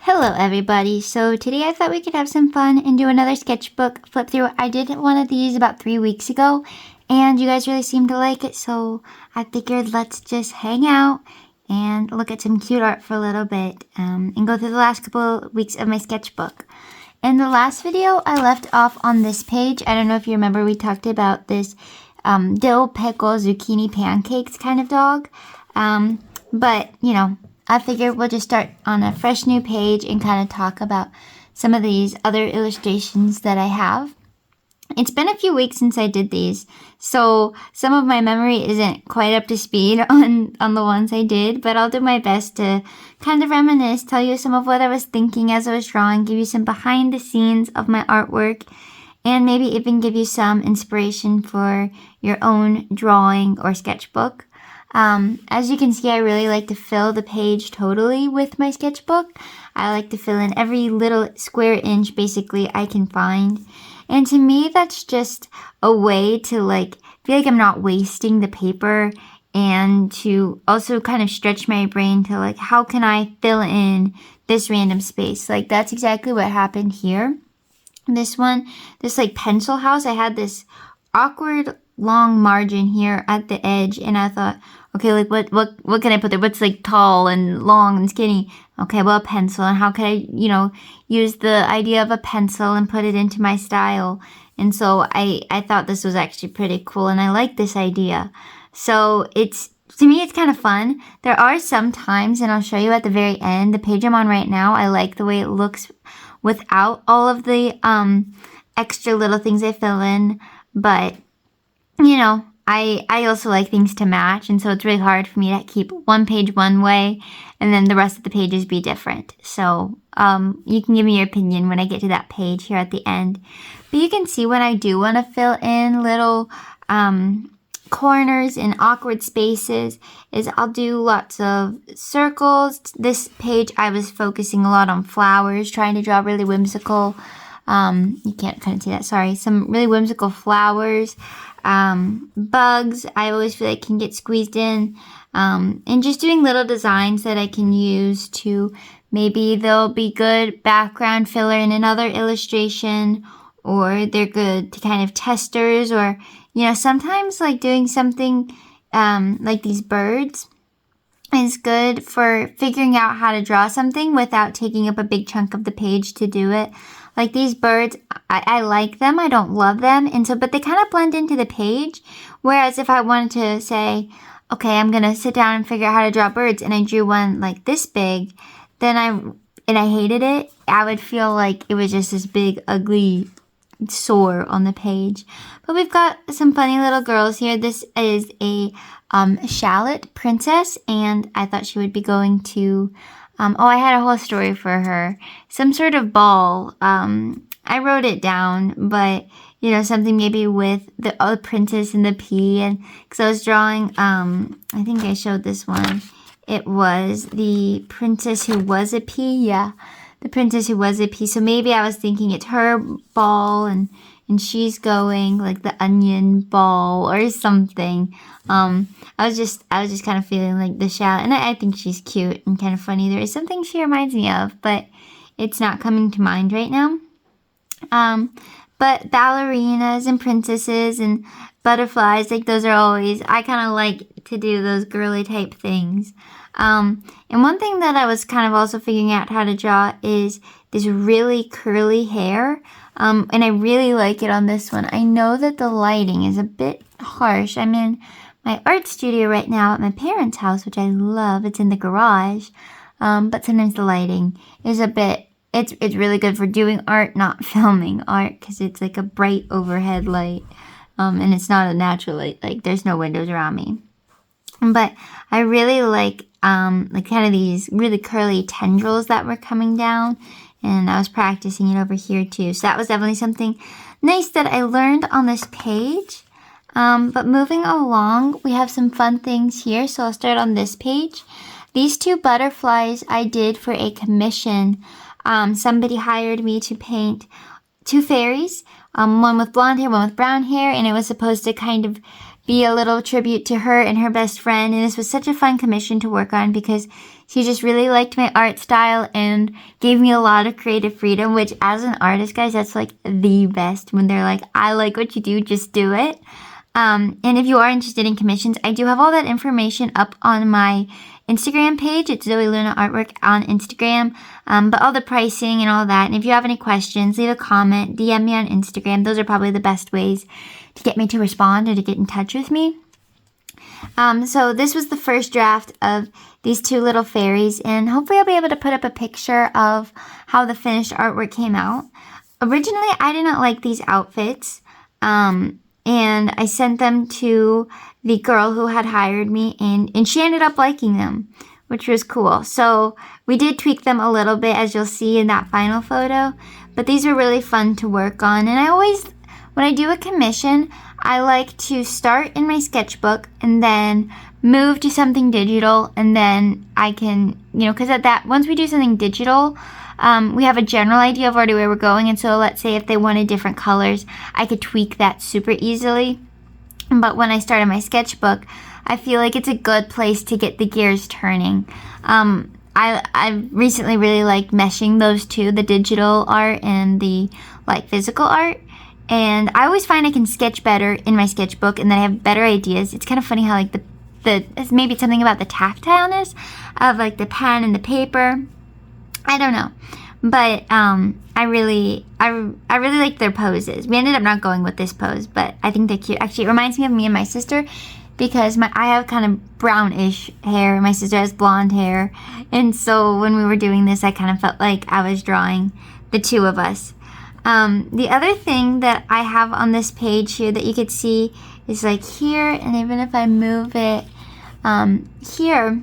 Hello everybody, so today I thought we could have some fun and do another sketchbook flip through. I did one of these about 3 weeks ago and you guys really seemed to like it, so I figured let's just hang out and look at some cute art for a little bit and go through the last couple weeks of my sketchbook. In the last video, I left off on this page. I don't know if you remember, we talked about this dill pickle zucchini pancakes kind of dog, but you know, I figured we'll just start on a fresh new page and kind of talk about some of these other illustrations that I have. It's been a few weeks since I did these, so some of my memory isn't quite up to speed on the ones I did, but I'll do my best to kind of reminisce, tell you some of what I was thinking as I was drawing, give you some behind the scenes of my artwork, and maybe even give you some inspiration for your own drawing or sketchbook. As you can see, I really like to fill the page totally with my sketchbook. I like to fill in every little square inch basically I can find. And to me, that's just a way to feel like I'm not wasting the paper and to also kind of stretch my brain to how can I fill in this random space? That's exactly what happened here. This pencil house, I had this awkward long margin here at the edge and I thought, okay, what can I put there? What's tall and long and skinny? Okay, well, a pencil. And how can I, use the idea of a pencil and put it into my style? And so I thought this was actually pretty cool and I like this idea. So to me, it's kind of fun. There are some times, and I'll show you at the very end, the page I'm on right now, I like the way it looks without all of the extra little things I fill in. But, I also like things to match, and so it's really hard for me to keep one page one way and then the rest of the pages be different. So you can give me your opinion when I get to that page here at the end. But you can see when I do want to fill in little corners and awkward spaces is I'll do lots of circles. This page I was focusing a lot on flowers, trying to draw really whimsical, you can't kind of see that, sorry, some really whimsical flowers. Bugs, I always feel like can get squeezed in, and just doing little designs that I can use to maybe they'll be good background filler in another illustration, or they're good to kind of testers, or, sometimes doing something, like these birds is good for figuring out how to draw something without taking up a big chunk of the page to do it. Like these birds, I like them, I don't love them, but they kind of blend into the page. Whereas if I wanted to say, okay, I'm going to sit down and figure out how to draw birds, and I drew one like this big, then I hated it, I would feel like it was just this big, ugly sore on the page. But we've got some funny little girls here. This is a shallot princess, and I thought she would be going to I had a whole story for her. Some sort of ball. I wrote it down, but, something maybe with the princess and the pea. And because I was drawing, I think I showed this one. It was the princess who was a pea. Yeah, the princess who was a pea. So maybe I was thinking it's her ball and she's going like the onion ball or something. I was just kind of feeling like the shallot, and I think she's cute and kind of funny. There is something she reminds me of, but it's not coming to mind right now. But ballerinas and princesses and butterflies, those are always, I kind of like to do those girly type things. And one thing that I was kind of also figuring out how to draw is this really curly hair. And I really like it on this one. I know that the lighting is a bit harsh. I'm in my art studio right now at my parents' house, which I love. It's in the garage. But sometimes the lighting is a bit, it's really good for doing art, not filming art, because it's like a bright overhead light. And it's not a natural light. There's no windows around me. But I really like kind of these really curly tendrils that were coming down. And I was practicing it over here too. So that was definitely something nice that I learned on this page. But moving along, we have some fun things here. So I'll start on this page. These two butterflies I did for a commission. Somebody hired me to paint two fairies. One with blonde hair, one with brown hair. And it was supposed to kind of be a little tribute to her and her best friend. And this was such a fun commission to work on because She just really liked my art style and gave me a lot of creative freedom, which as an artist, guys, that's like the best when they're like, I like what you do, just do it. And if you are interested in commissions, I do have all that information up on my Instagram page. It's Zoe Luna Artwork on Instagram. But all the pricing and all that. And if you have any questions, leave a comment, DM me on Instagram. Those are probably the best ways to get me to respond or to get in touch with me. So this was the first draft of these two little fairies, and hopefully I'll be able to put up a picture of how the finished artwork came out. Originally, I did not like these outfits, and I sent them to the girl who had hired me, and she ended up liking them, which was cool. So we did tweak them a little bit, as you'll see in that final photo, but these are really fun to work on. And I always, when I do a commission, I like to start in my sketchbook and then move to something digital, and then I can, because at that, once we do something digital, we have a general idea of where we're going. And so let's say if they wanted different colors, I could tweak that super easily. But when I start in my sketchbook, I feel like it's a good place to get the gears turning. I recently really liked meshing those two, the digital art and the physical art. And I always find I can sketch better in my sketchbook, and then I have better ideas. It's kind of funny how maybe it's something about the tactileness of the pen and the paper. I don't know, but I really like their poses. We ended up not going with this pose, but I think they're cute. Actually, it reminds me of me and my sister, because I have kind of brownish hair. My sister has blonde hair, and so when we were doing this, I kind of felt like I was drawing the two of us. The other thing that I have on this page here that you could see is here, and even if I move it, here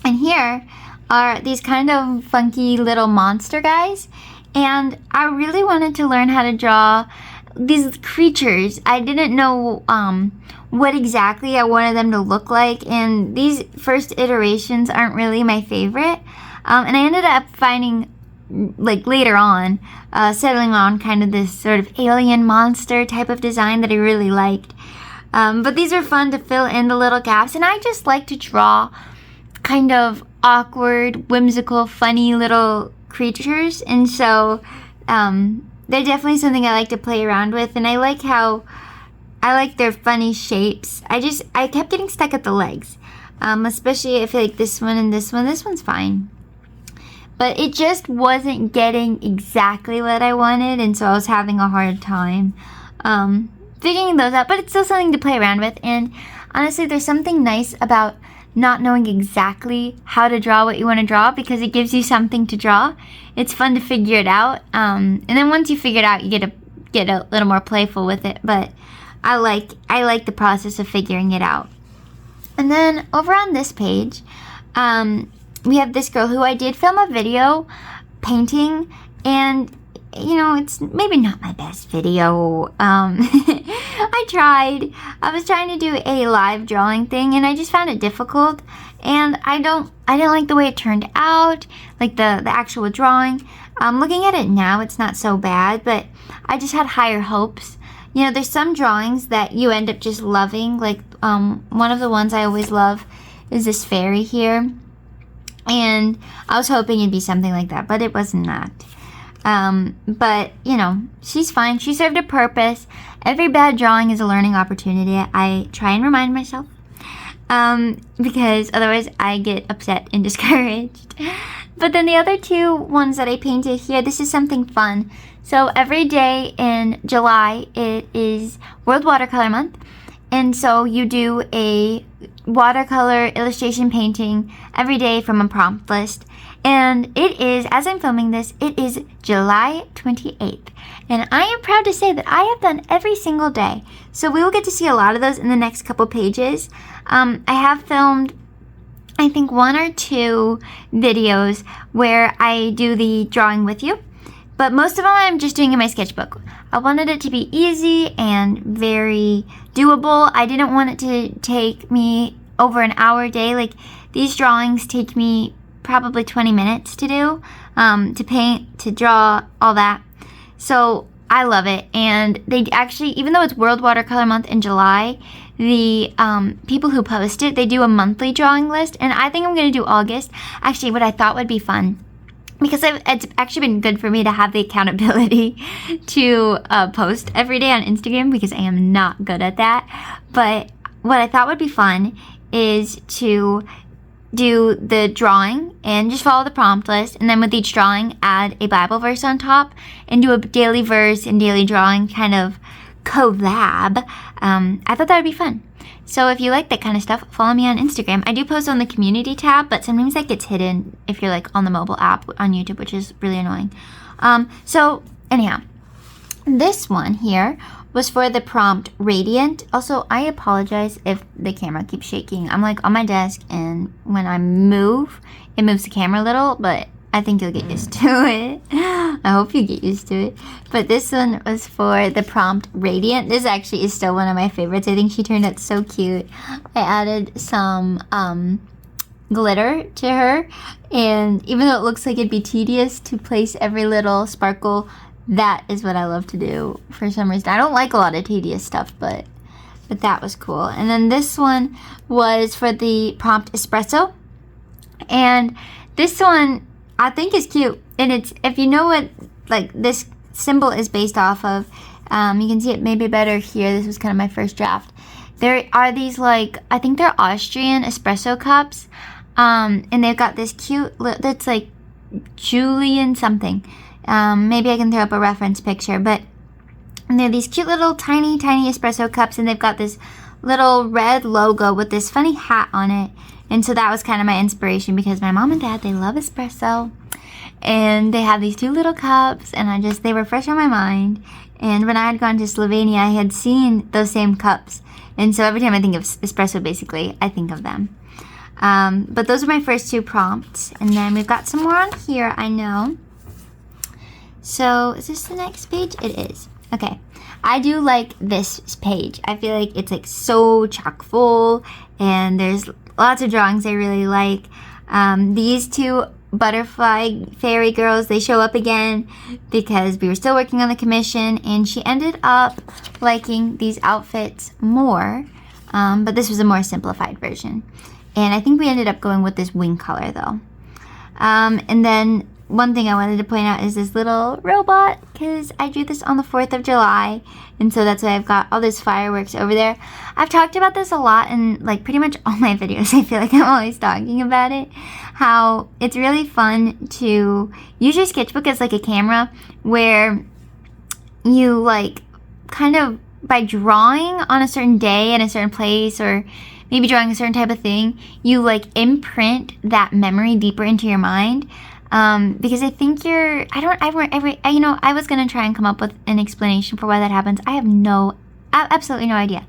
and here are these kind of funky little monster guys. And I really wanted to learn how to draw these creatures. I didn't know what exactly I wanted them to look like, and these first iterations aren't really my favorite. And I ended up finding, later on, settling on kind of this sort of alien monster type of design that I really liked. But these are fun to fill in the little gaps, and I just like to draw kind of awkward, whimsical, funny little creatures, and so they're definitely something I like to play around with. And I like their funny shapes. I kept getting stuck at the legs, especially I feel like this one and this one's fine, but it just wasn't getting exactly what I wanted, and so I was having a hard time figuring those out. But it's still something to play around with, and honestly, there's something nice about not knowing exactly how to draw what you want to draw, because it gives you something to draw. It's fun to figure it out, and then once you figure it out, you get a little more playful with it. But I like the process of figuring it out. And then over on this page, we have this girl who I did film a video painting, and it's maybe not my best video. I was trying to do a live drawing thing, and I just found it difficult, and I didn't like the way it turned out, the actual drawing. Looking at it now, it's not so bad, but I just had higher hopes. There's some drawings that you end up just loving, one of the ones I always love is this fairy here, and I was hoping it'd be something like that, but it was not. But she's fine. She served a purpose. Every bad drawing is a learning opportunity. I try and remind myself, because otherwise I get upset and discouraged. But then the other two ones that I painted here, this is something fun. So every day in July, it is World Watercolor Month. And so you do a watercolor illustration painting every day from a prompt list. And it is, as I'm filming this, it is July 28th. And I am proud to say that I have done every single day. So we will get to see a lot of those in the next couple pages. I have filmed, I think, 1 or 2 videos where I do the drawing with you. But most of them I'm just doing in my sketchbook. I wanted it to be easy and very doable. I didn't want it to take me over an hour a day. These drawings take me probably 20 minutes to do, to paint, to draw, all that. So I love it. And they actually, even though it's World Watercolor Month in July, the people who post it, they do a monthly drawing list, and I think I'm going to do August. Actually, what I thought would be fun, because it's actually been good for me to have the accountability to post every day on Instagram, because I am not good at that. But what I thought would be fun is to do the drawing and just follow the prompt list, and then with each drawing add a Bible verse on top and do a daily verse and daily drawing kind of collab. I thought that would be fun. So if you like that kind of stuff, follow me on Instagram. I do post on the community tab, but sometimes that gets hidden if you're like on the mobile app on YouTube, which is really annoying. So anyhow, this one here was for the prompt Radiant. Also, I apologize if the camera keeps shaking. I'm like on my desk, and when I move, it moves the camera a little, but I think you'll get used to it. I hope you get used to it. But this one was for the prompt Radiant. This actually is still one of my favorites. I think she turned out so cute. I added some glitter to her, and even though it looks like it'd be tedious to place every little sparkle, that is what I love to do for some reason. I don't like a lot of tedious stuff, but that was cool. And then this one was for the prompt Espresso, and this one I think is cute, and it's, if you know what like this symbol is based off of, you can see it maybe better here. This was kind of my first draft. There are these, like, I think they're Austrian espresso cups, and they've got this cute, that's like Julian something. Maybe I can throw up a reference picture, but they're these cute little tiny espresso cups, and they've got this little red logo with this funny hat on it. And so that was kind of my inspiration, because my mom and dad, they love espresso, and they have these two little cups, and they were fresh on my mind. And when I had gone to Slovenia, I had seen those same cups, and so every time I think of espresso, basically, I think of them. But those are my first two prompts, and then we've got some more on here, I know. So is this the next page? It is. Okay. I do like this page. I feel like it's like so chock full, and there's lots of drawings I really like. These two butterfly fairy girls, they show up again because we were still working on the commission, and she ended up liking these outfits more, but this was a more simplified version. And I think we ended up going with this wing color though. And then one thing I wanted to point out is this little robot, because I drew this on the 4th of July, and so that's why I've got all those fireworks over there. I've talked about this a lot in like pretty much all my videos. I feel like I'm always talking about it, how it's really fun to use your sketchbook as like a camera, where you like kind of, by drawing on a certain day in a certain place, or maybe drawing a certain type of thing, you like imprint that memory deeper into your mind. Because I think I was gonna try and come up with an explanation for why that happens. I have absolutely no idea.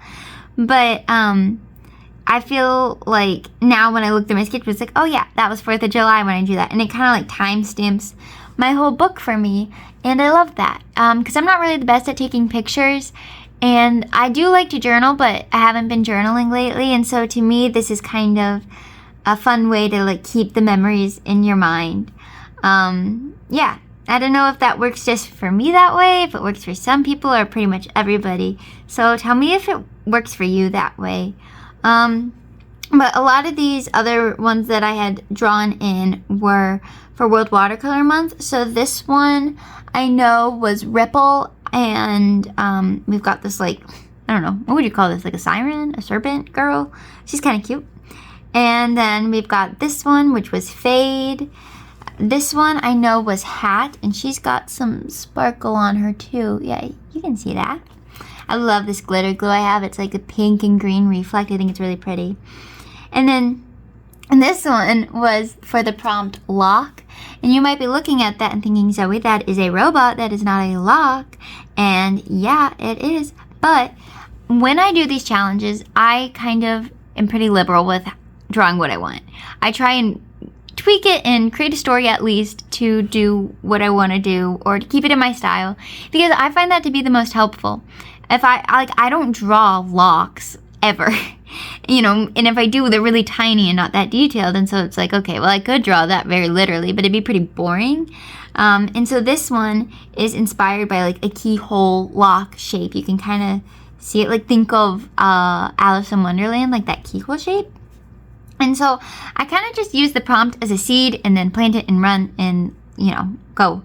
But, I feel like now when I look through my sketchbook, it's like, oh yeah, that was 4th of July when I drew that. And it kind of like timestamps my whole book for me. And I love that. Because I'm not really the best at taking pictures. And I do like to journal, but I haven't been journaling lately. And so to me, this is kind of a fun way to like keep the memories in your mind. Yeah, I don't know if that works just for me that way, if it works for some people or pretty much everybody. So tell me if it works for you that way. But a lot of these other ones that I had drawn in were for World Watercolor Month. So this one I know was Ripple, and we've got this, like, I don't know, what would you call this? Like a siren? A serpent girl? She's kind of cute. And then we've got this one, which was Fade. This one I know was Hat, and she's got some sparkle on her too. Yeah, you can see that. I love this glitter glue I have. It's like a pink and green reflect. I think it's really pretty. And then this one was for the prompt Lock. And you might be looking at that and thinking, Zoe, that is a robot. That is not a lock. And yeah, it is. But when I do these challenges, I kind of am pretty liberal with drawing what I want. I try and tweak it and create a story at least to do what I want to do, or to keep it in my style, because I find that to be the most helpful. If I don't draw locks ever, and if I do, they're really tiny and not that detailed, and so it's like, okay, well, I could draw that very literally, but it'd be pretty boring. And so this one is inspired by like a keyhole lock shape. You can kind of see it. Like, think of Alice in Wonderland, like that keyhole shape. And so I kind of just use the prompt as a seed and then plant it and run and, you know, go.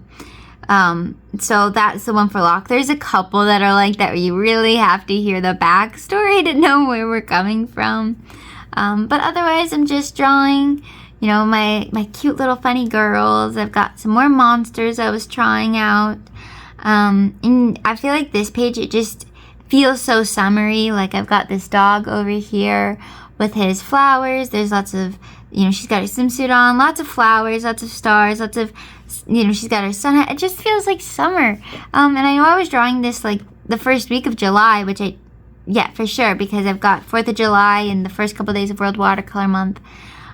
So that's the one for Locke. There's a couple that are like that where you really have to hear the backstory to know where we're coming from. But otherwise, I'm just drawing, you know, my cute little funny girls. I've got some more monsters I was trying out. And I feel like this page, it just feels so summery. Like, I've got this dog over here with his flowers. There's lots of, you know, she's got her swimsuit on, lots of flowers, lots of stars, lots of, you know, she's got her sun hat. It just feels like summer. And I know I was drawing this like the first week of July, which yeah, for sure, because I've got 4th of July and the first couple of days of World Watercolor Month.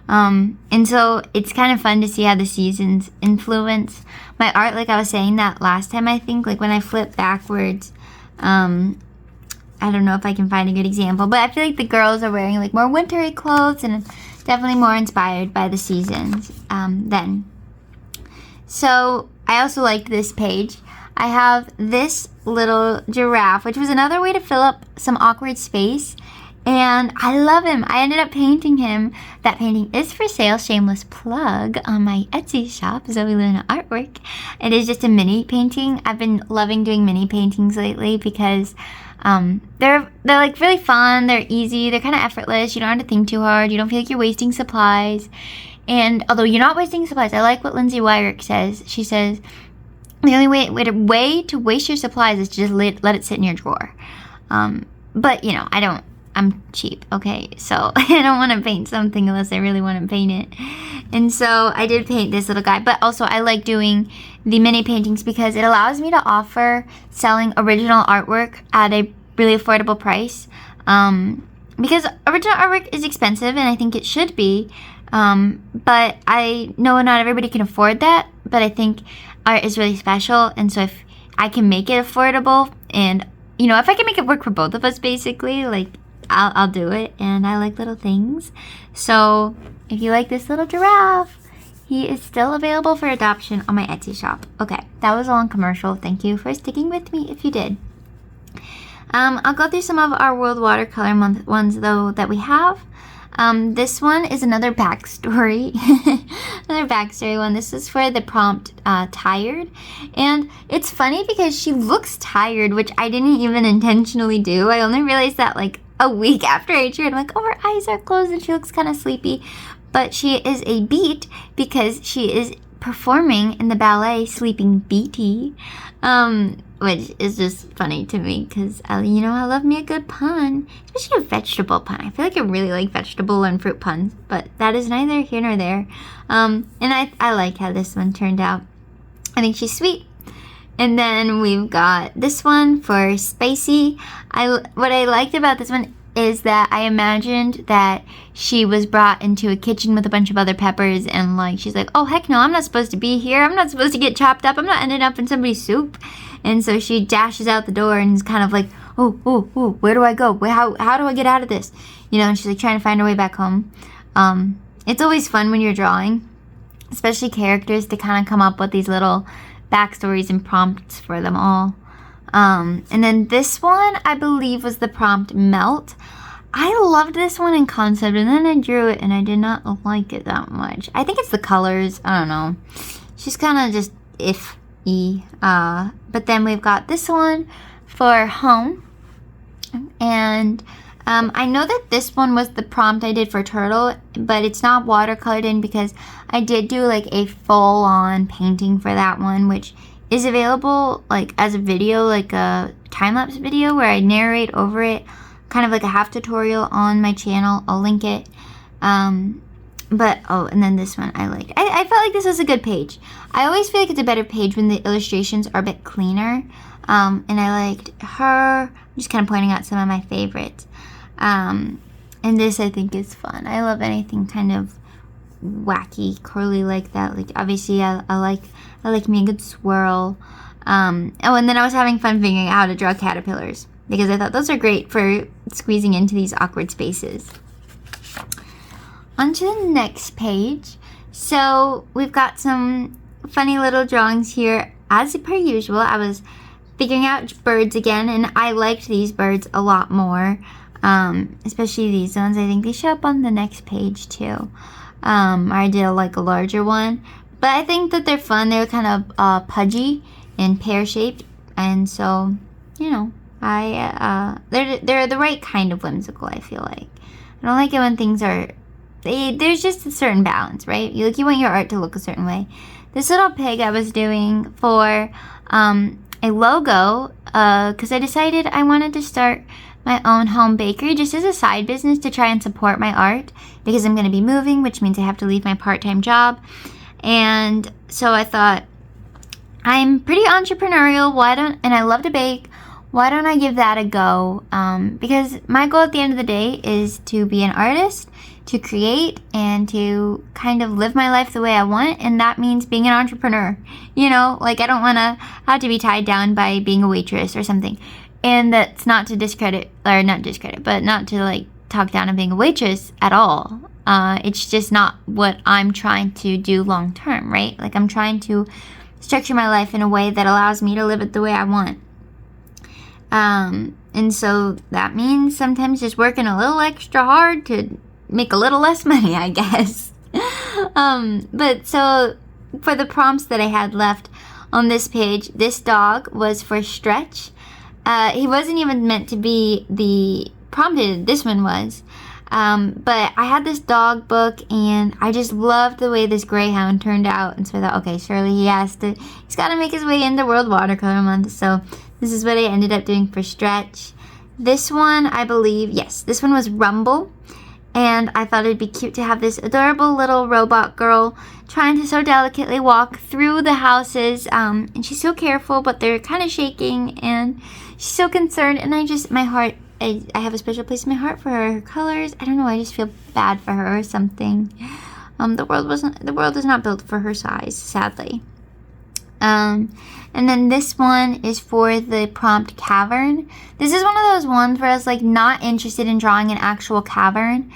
And so it's kind of fun to see how the seasons influence my art. Like I was saying that last time, I think, like when I flip backwards, I don't know if I can find a good example, but I feel like the girls are wearing like more wintry clothes and definitely more inspired by the seasons then. So I also liked this page. I have this little giraffe, which was another way to fill up some awkward space. And I love him. I ended up painting him. That painting is for sale, shameless plug, on my Etsy shop, Zoe Luna Artwork. It is just a mini painting. I've been loving doing mini paintings lately because they're like really fun. They're easy. They're kind of effortless. You don't have to think too hard. You don't feel like you're wasting supplies. And although you're not wasting supplies, I like what Lindsay Wyrick says. She says, the only way to waste your supplies is to just let it sit in your drawer. But, you know, I'm cheap, okay? So I don't want to paint something unless I really want to paint it. And so I did paint this little guy. But also I like doing the mini paintings because it allows me to offer selling original artwork at a really affordable price. Because original artwork is expensive, and I think it should be. But I know not everybody can afford that. But I think art is really special. And so if I can make it affordable, and, you know, if I can make it work for both of us, basically, like, I'll do it. And I like little things. So if you like this little giraffe, he is still available for adoption on my Etsy shop. Okay, that was a long commercial. Thank you for sticking with me if you did. I'll go through some of our World Watercolor Month ones, though, that we have. This one is another backstory. Another backstory one. This is for the prompt, tired. And it's funny because she looks tired, which I didn't even intentionally do. I only realized that like a week after I drew it. I'm like, oh, her eyes are closed and she looks kind of sleepy. But she is a beat because she is performing in the ballet Sleeping Beauty, which is just funny to me because, you know, I love me a good pun, especially a vegetable pun. I feel like I really like vegetable and fruit puns, but that is neither here nor there. And I like how this one turned out. I think she's sweet. And then we've got this one for Spicy. What I liked about this one is that I imagined that she was brought into a kitchen with a bunch of other peppers, and like she's like, oh heck no, I'm not supposed to be here. I'm not supposed to get chopped up. I'm not ending up in somebody's soup. And so she dashes out the door and is kind of like, oh, where do I go? How do I get out of this? You know, and she's like trying to find her way back home. It's always fun when you're drawing, especially characters, to kind of come up with these little backstories and prompts for them all. And then this one, I believe, was the prompt Melt. I loved this one in concept, and then I drew it, and I did not like it that much. I think it's the colors. I don't know. She's kind of just iffy. But then we've got this one for Home. And I know that this one was the prompt I did for Turtle, but it's not watercolored in because I did do like a full-on painting for that one, which is available like as a video, like a time-lapse video where I narrate over it, kind of like a half tutorial on my channel. I'll link it. But, oh, and then this one I liked. I felt like this was a good page. I always feel like it's a better page when the illustrations are a bit cleaner. And I liked her. I'm just kind of pointing out some of my favorites. And this I think is fun. I love anything kind of wacky, curly like that. Like, obviously I like me a good swirl. Oh, and then I was having fun figuring out how to draw caterpillars, because I thought those are great for squeezing into these awkward spaces. On to the next page. So we've got some funny little drawings here. As per usual, I was figuring out birds again, and I liked these birds a lot more, especially these ones. I think they show up on the next page too. I did a larger one, but I think that they're fun. They're kind of pudgy and pear-shaped, and so, you know, they're the right kind of whimsical, I feel like. I don't like it when things are, there's just a certain balance, right? You want your art to look a certain way. This little pig I was doing for a logo, because I decided I wanted to start my own home bakery just as a side business to try and support my art, because I'm going to be moving, which means I have to leave my part-time job. And so I thought, I'm pretty entrepreneurial, and I love to bake, why don't I give that a go? Because my goal at the end of the day is to be an artist, to create, and to kind of live my life the way I want, and that means being an entrepreneur. You know, like, I don't want to have to be tied down by being a waitress or something. And that's not to not to like talk down on being a waitress at all. It's just not what I'm trying to do long term, right? Like, I'm trying to structure my life in a way that allows me to live it the way I want. And so that means sometimes just working a little extra hard to make a little less money, I guess. But so for the prompts that I had left on this page, this dog was for Stretch. He wasn't even meant to be the prompted, this one was. But I had this dog book, and I just loved the way this greyhound turned out. And so I thought, okay, surely he's got to make his way into World Watercolor Month. So this is what I ended up doing for Stretch. This one, I believe, yes, this one was Rumble. And I thought it'd be cute to have this adorable little robot girl trying to so delicately walk through the houses. And she's so careful, but they're kind of shaking, and she's so concerned. And I have a special place in my heart for her colors. I don't know, I just feel bad for her or something. The world is not built for her size, sadly. And then this one is for the prompt cavern. This is one of those ones where I was like not interested in drawing an actual cavern.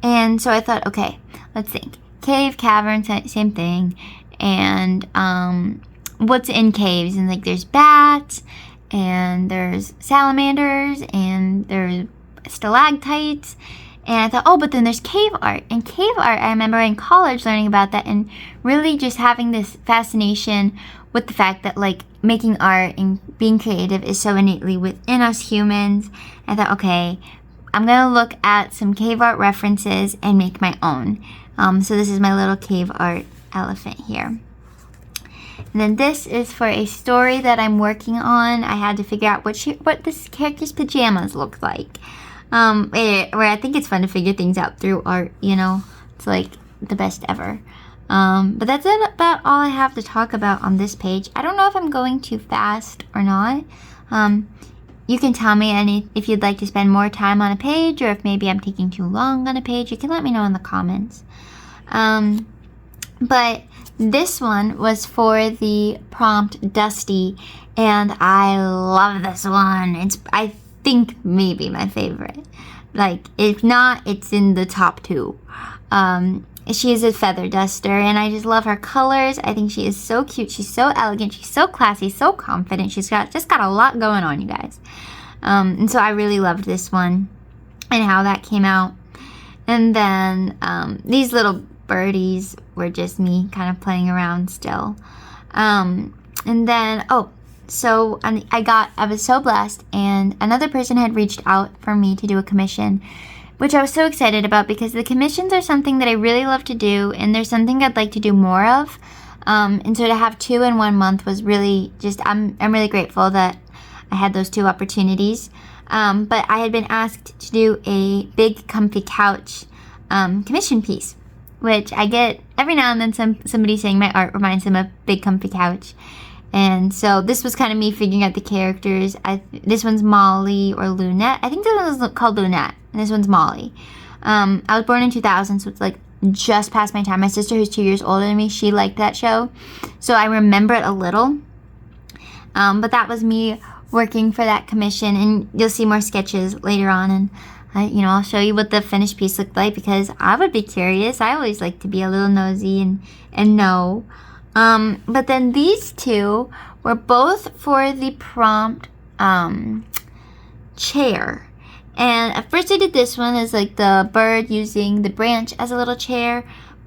And so I thought, okay, let's think. Cave, cavern, same thing. And what's in caves? And like there's bats, and there's salamanders, and there's stalactites. And I thought, oh, but then there's cave art. And cave art, I remember in college learning about that and really just having this fascination with the fact that, like, making art and being creative is so innately within us humans. I thought, okay, I'm going to look at some cave art references and make my own. So this is my little cave art elephant here. And then this is for a story that I'm working on. I had to figure out what this character's pajamas look like. Where I think it's fun to figure things out through art, you know. It's like the best ever. But that's about all I have to talk about on this page. I don't know if I'm going too fast or not. You can tell me if you'd like to spend more time on a page, or if maybe I'm taking too long on a page. You can let me know in the comments. But this one was for the prompt Dusty, and I love this one. I think maybe my favorite. Like, if not, it's in the top 2. She is a feather duster, and I just love her colors. I think she is so cute. She's so elegant. She's so classy, so confident. She's just got a lot going on, you guys. And so I really loved this one and how that came out. And then these little birdies were just me kind of playing around still. And then, so I was so blessed, and another person had reached out for me to do a commission, which I was so excited about, because the commissions are something that I really love to do, and there's something I'd like to do more of. And so to have 2 in 1 month was really just, I'm really grateful that I had those 2 opportunities. But I had been asked to do a big comfy couch commission piece, which I get every now and then. Somebody saying my art reminds them of big comfy couch. And so this was kind of me figuring out the characters. This one's Molly or Lunette. I think this one was called Lunette, and this one's Molly. I was born in 2000, so it's like just past my time. My sister, who's 2 years older than me, she liked that show, so I remember it a little. But that was me working for that commission, and you'll see more sketches later on, and I'll show you what the finished piece looked like, because I would be curious. I always like to be a little nosy and know. But then these two were both for the prompt chair. And at first I did this one as like the bird using the branch as a little chair,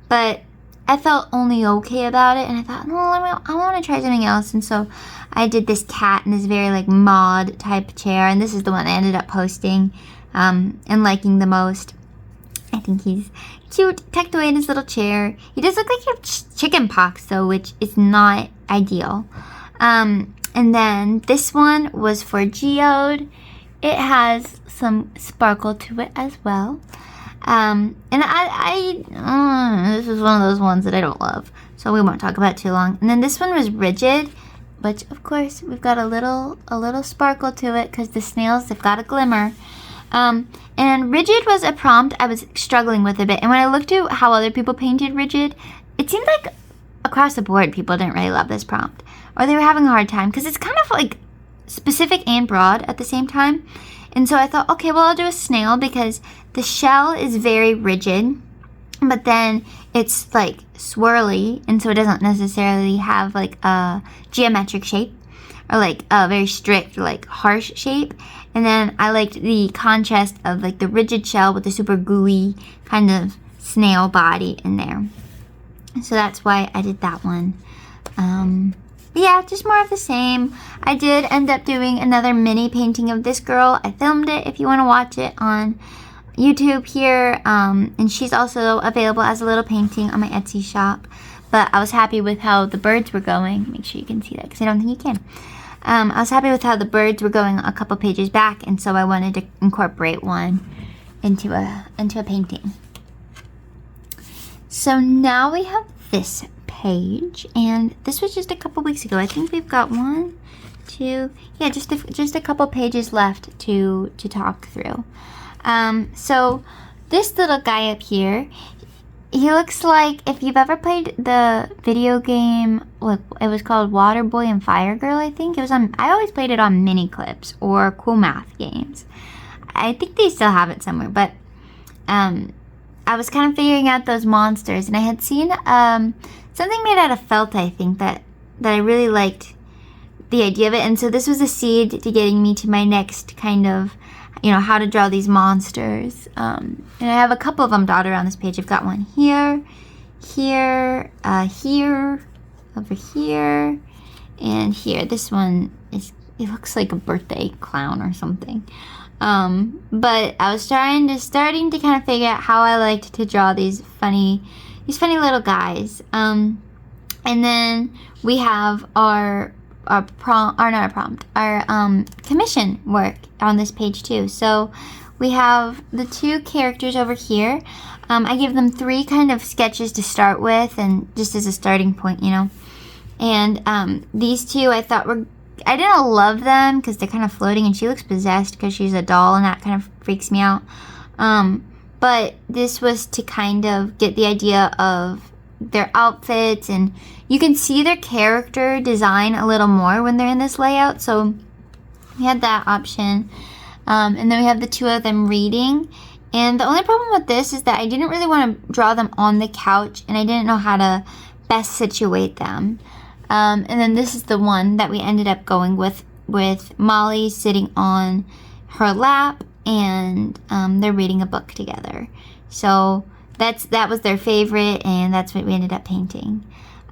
but I felt only okay about it, and I thought, no, I want to try something else. And so I did this cat in this very like mod type chair, and this is the one I ended up posting and liking the most. I think he's cute, tucked away in his little chair. He does look like he has chicken pox though, which is not ideal. And then this one was for Geode. It has some sparkle to it as well. And this is one of those ones that I don't love, so we won't talk about it too long. And then this one was Rigid, which of course we've got a little sparkle to it because the snails, they've got a glimmer. And Rigid was a prompt I was struggling with a bit, and when I looked at how other people painted Rigid, it seemed like across the board people didn't really love this prompt, or they were having a hard time because it's kind of like specific and broad at the same time. And so I thought, okay, well, I'll do a snail because the shell is very rigid, but then it's like swirly, and so it doesn't necessarily have like a geometric shape or like a very strict, like harsh shape. And then I liked the contrast of like the rigid shell with the super gooey kind of snail body in there. So that's why I did that one. Yeah, just more of the same. I did end up doing another mini painting of this girl. I filmed it if you want to watch it on YouTube here. And she's also available as a little painting on my Etsy shop. But I was happy with how the birds were going. Make sure you can see that because I don't think you can. I was happy with how the birds were going a couple pages back, and so I wanted to incorporate one into a painting. So now we have this page, and this was just a couple weeks ago. I think we've got one, two, yeah, just a couple pages left to talk through. So this little guy up here, he looks like if you've ever played the video game, like it was called Water Boy and Fire Girl, I think. It was on, I always played it on mini clips or cool math games. I think they still have it somewhere, but I was kind of figuring out those monsters, and I had seen something made out of felt, I think, that I really liked the idea of it. And so this was a seed to getting me to my next kind of, you know, how to draw these monsters. And I have a couple of them dotted around this page. I've got one here, here, here, over here, and here. This one is, it looks like a birthday clown or something. But I was starting to kind of figure out how I liked to draw these funny little guys. And then we have our commission work on this page too. So we have the two characters over here. I give them 3 kind of sketches to start with, and just as a starting point, you know. And these two I thought were, I didn't love them because they're kind of floating, and she looks possessed because she's a doll, and that kind of freaks me out. But this was to kind of get the idea of their outfits, and you can see their character design a little more when they're in this layout. So we had that option. And then we have the 2 of them reading. And the only problem with this is that I didn't really want to draw them on the couch, and I didn't know how to best situate them. And then this is the one that we ended up going with Molly sitting on her lap, and they're reading a book together. So that was their favorite, and that's what we ended up painting.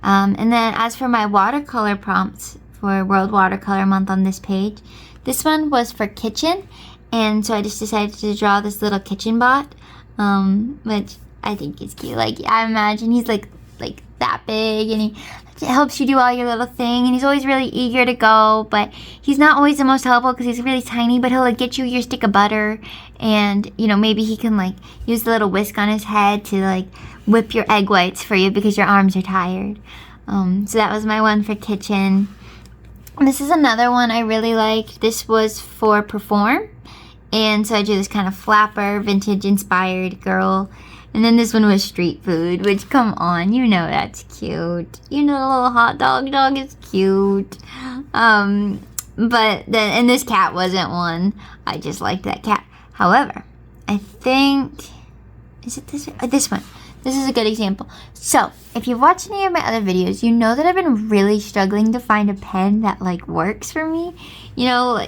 And then as for my watercolor prompts for World Watercolor Month on this page, this one was for kitchen, and so I just decided to draw this little kitchen bot, which I think is cute. Like, I imagine he's like that big, and he helps you do all your little thing, and he's always really eager to go, but he's not always the most helpful because he's really tiny, but he'll like get you your stick of butter, and you know, maybe he can like use the little whisk on his head to like whip your egg whites for you because your arms are tired. So that was my one for kitchen. This is another one I really liked. This was for perform, and so I drew this kind of flapper, vintage inspired girl. And then this one was street food, which, come on, you know that's cute. You know the little hot dog is cute. But then, and this cat wasn't one. I just liked that cat. However, I think, is it this one? This one. this is a good example. So, if you've watched any of my other videos, you know that I've been really struggling to find a pen that, like, works for me. You know,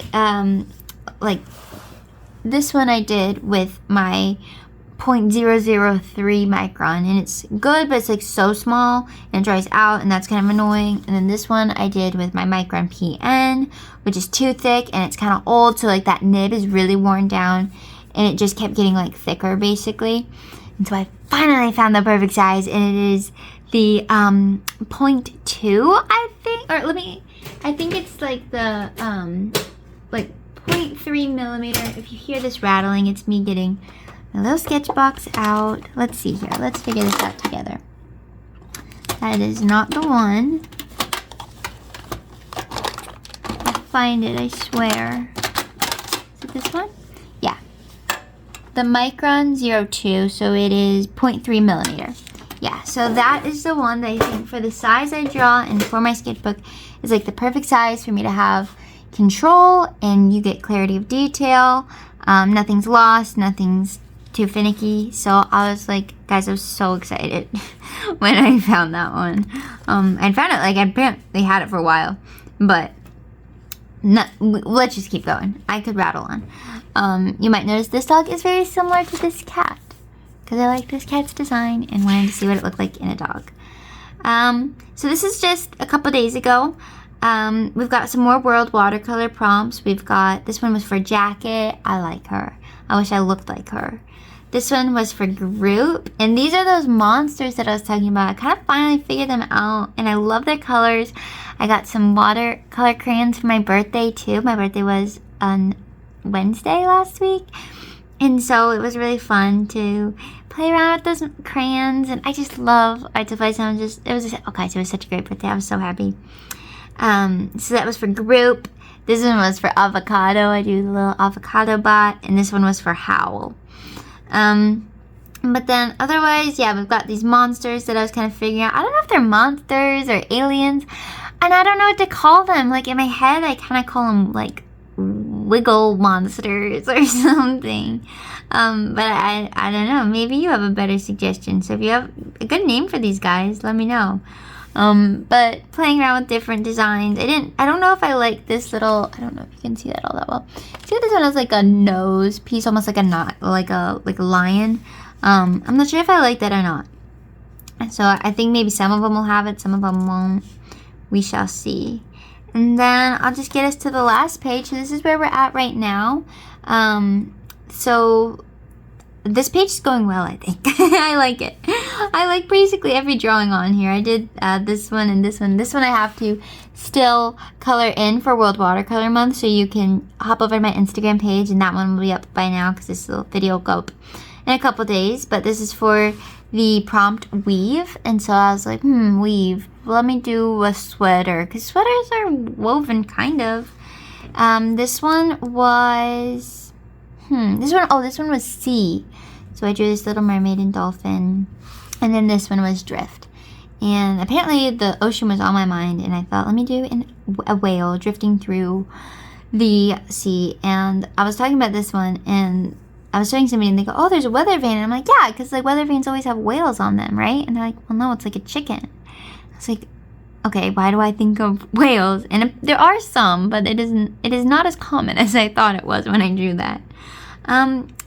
like, this one I did with my 0.003 micron, and it's good, but it's, like, so small, and it dries out, and that's kind of annoying. And then this one I did with my micron PN, which is too thick, and it's kind of old, so, like, that nib is really worn down, and it just kept getting, like, thicker, basically. And so I finally found the perfect size, and it is the 0.2, I think, or I think it's like the like 0.3 millimeter. If you hear this rattling, it's me getting my little sketch box out. Let's see here. Let's figure this out together. That is not the one. I'll find it, I swear. Is it this one? Yeah. The Micron 02, so it is 0.3 millimeter. Yeah, so that is the one that I think for the size I draw and for my sketchbook is like the perfect size for me to have control, and you get clarity of detail. Nothing's lost, nothing's too finicky. So I was like, guys, I was so excited when I found that one. I found it, like, they had it for a while, but let's just keep going. I could rattle on. You might notice this dog is very similar to this cat, because I like this cat's design and wanted to see what it looked like in a dog. So this is just a couple days ago. We've got some more world watercolor prompts. We've got, this one was for Jacket. I like her. I wish I looked like her. This one was for Group, and these are those monsters that I was talking about. I kind of finally figured them out, and I love their colors. I got some watercolor crayons for my birthday too. My birthday was on Wednesday last week, and so it was really fun to play around with those crayons, and I just love art supplies. It was such a great birthday. I was so happy. So that was for Group. This one was for Avocado. I do the little avocado bot, and this one was for Howl. But then otherwise, yeah, we've got these monsters that I was kind of figuring out. I don't know if they're monsters or aliens, and I don't know what to call them. Like, in my head, I kind of call them, like, wiggle monsters or something. But I don't know. Maybe you have a better suggestion. So if you have a good name for these guys, let me know. But playing around with different designs. I don't know if I like this little, I don't know if you can see that all that well. See, this one has like a nose piece, almost like a knot, like a lion. I'm not sure if I like that or not. So I think maybe some of them will have it, some of them won't. We shall see. And then I'll just get us to the last page. So this is where we're at right now. So this page is going well, I think. I like it. I like basically every drawing on here. I did this one and this one. This one I have to still color in for World Watercolor Month, so you can hop over to my Instagram page, and that one will be up by now because this little video will go up in a couple days. But this is for the prompt weave, and so I was like, weave. Let me do a sweater, because sweaters are woven, kind of. This one was, this one was sea. So I drew this little mermaid and dolphin, and then this one was drift. And apparently the ocean was on my mind, and I thought, let me do a whale drifting through the sea. And I was talking about this one, and I was showing somebody, and they go, oh, there's a weather vane. And I'm like, yeah, because like weather vanes always have whales on them, right? And they're like, well, no, it's like a chicken. I was like, okay, why do I think of whales? And there are some, but it is not as common as I thought it was when I drew that.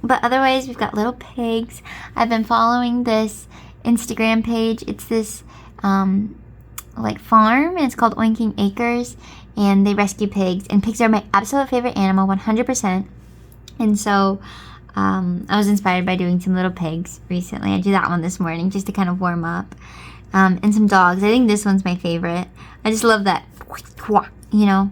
But otherwise, we've got little pigs. I've been following this Instagram page. It's this like farm, and it's called Oinking Acres, and they rescue pigs, and pigs are my absolute favorite animal, 100%. And so I was inspired by doing some little pigs recently. I did that one this morning just to kind of warm up. And some dogs. I think this one's my favorite. I just love that, you know.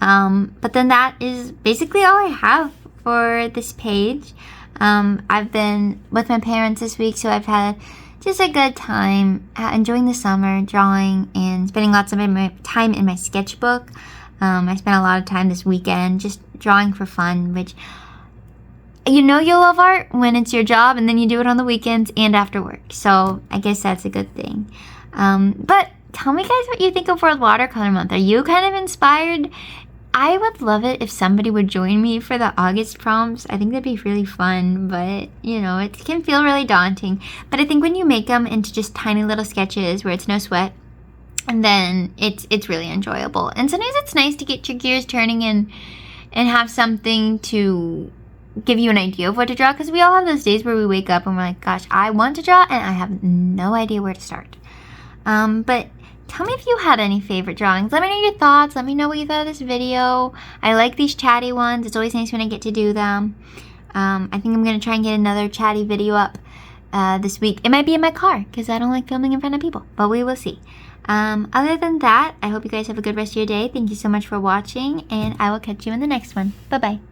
But then that is basically all I have for this page. I've been with my parents this week, so I've had just a good time enjoying the summer, drawing, and spending lots of my time in my sketchbook. I spent a lot of time this weekend just drawing for fun, which, you know, you'll love art when it's your job, and then you do it on the weekends and after work. So I guess that's a good thing. But tell me, guys, what you think of World Watercolor Month. Are you kind of inspired I would love it if somebody would join me for the August prompts. I think that'd be really fun, but you know, it can feel really daunting. But I think when you make them into just tiny little sketches where it's no sweat, and then it's really enjoyable. And sometimes it's nice to get your gears turning and have something to give you an idea of what to draw, because we all have those days where we wake up and we're like, gosh, I want to draw and I have no idea where to start. But tell me if you had any favorite drawings. Let me know your thoughts. Let me know what you thought of this video. I like these chatty ones. It's always nice when I get to do them. I think I'm going to try and get another chatty video up this week. It might be in my car because I don't like filming in front of people, but we will see. Other than that, I hope you guys have a good rest of your day. Thank you so much for watching, and I will catch you in the next one. Bye-bye.